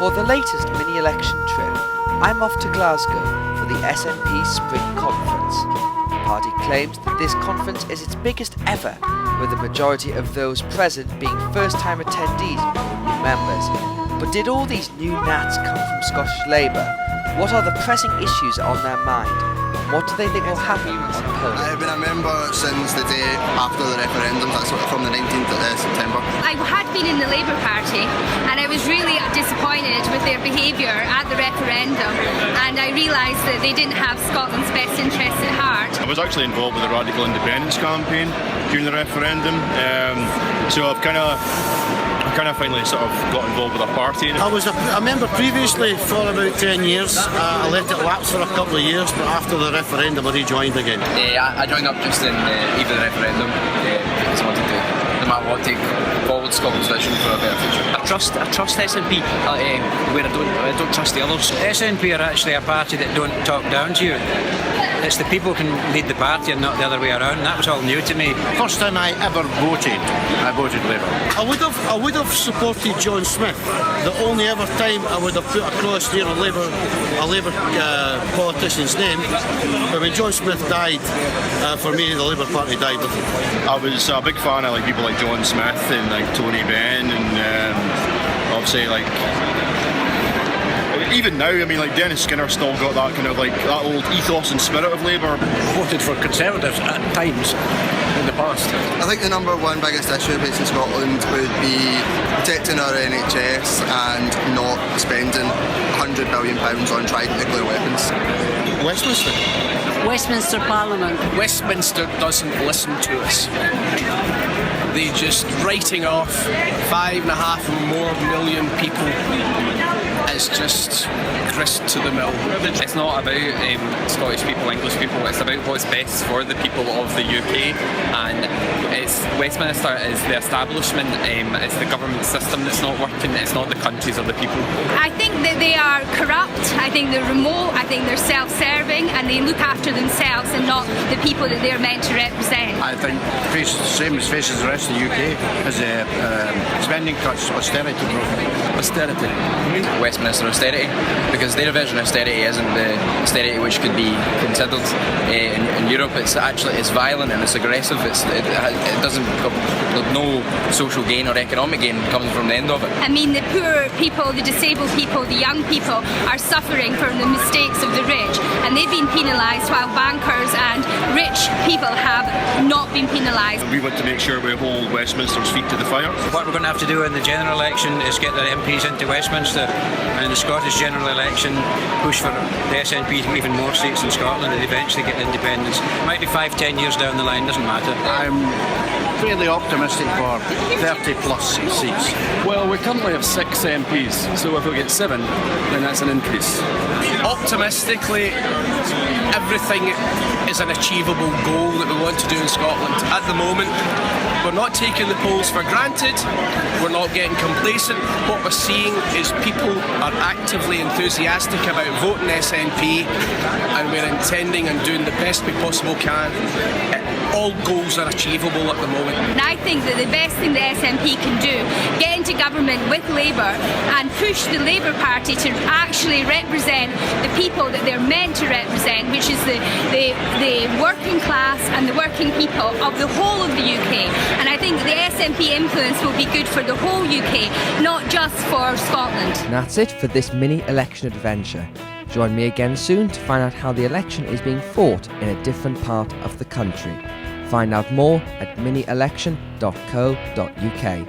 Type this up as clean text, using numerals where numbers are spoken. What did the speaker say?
For the latest mini-election trip, I'm off to Glasgow for the SNP Spring Conference. The party claims that this conference is its biggest ever, with the majority of those present being first-time attendees or new members. But did all these new Nats come from Scottish Labour? What are the pressing issues on their mind? What do they think will happen on polling? I've been a member since the day after the referendum, that's from the 19th of September. I had been in the Labour Party and I was really disappointed with their behaviour at the referendum, and I realised that they didn't have Scotland's best interests at heart. I was actually involved with the Radical Independence campaign during the referendum, so I've kind of finally sort of got involved with a party. I was a member previously for about 10 years. I let it lapse for a couple of years, but after the referendum I rejoined again. I joined up just in the eve of the referendum because I wanted to, no matter what, take forward Scotland's vision for a better future. I trust SNP where I don't trust the others. SNP are actually a party that don't talk down to you. It's the people can lead the party and not the other way around. That was all new to me. First time I ever voted, I voted Labour. I would have supported John Smith. The only ever time I would have put across near a Labour politician's name. But when John Smith died, for me the Labour Party died with him. I was a big fan of people like John Smith and like Tony Benn, and obviously even now, Dennis Skinner's still got that kind of that old ethos and spirit of Labour. Voted for Conservatives at times in the past. I think the number one biggest issue facing Scotland would be protecting our NHS and not spending £100 billion on trident nuclear weapons. Westminster. Westminster Parliament. Westminster doesn't listen to us. They're just writing off 5.5 more million people. It's just grist to the mill. It's not about Scottish people, English people, it's about what's best for the people of the UK, and Westminster is the establishment, it's the government system that's not working, it's not the countries or the people. I think that they are corrupt, I think they're remote, I think they're self-serving, and they look after themselves and not the people that they're meant to represent. I think same as faces the rest of the UK as spending cuts, austerity program. Austerity? Westminster austerity, because their version of austerity isn't the austerity which could be considered in Europe. It's violent and it's aggressive. It doesn't. There's no social gain or economic gain coming from the end of it. I mean, the poor people, the disabled people, the young people are suffering from the mistakes of the rich, and they've been penalised while bankers and rich people have not been penalised. We want to make sure we hold Westminster's feet to the fire. What we're going to have to do in the general election is get the MPs into Westminster, and in the Scottish general election push for the SNP to even more seats in Scotland and eventually get independence. It might be 5-10 years down the line, doesn't matter. I'm fairly optimistic for 30 plus seats. Well, we currently have 6 MPs, so if we get 7, then that's an increase. Optimistically, everything is an achievable goal that we want to do in Scotland. At the moment, we're not taking the polls for granted, we're not getting complacent. What we're seeing is people are actively enthusiastic about voting SNP, and we're intending and doing the best we possible can. All goals are achievable at the moment. And I think that the best thing the SNP can do, get into government with Labour and push the Labour Party to actually represent the people that they're meant to represent, which is the working class and the working people of the whole of the UK. And I think the SNP influence will be good for the whole UK, not just for Scotland. And that's it for this mini-election adventure. Join me again soon to find out how the election is being fought in a different part of the country. Find out more at minielection.co.uk.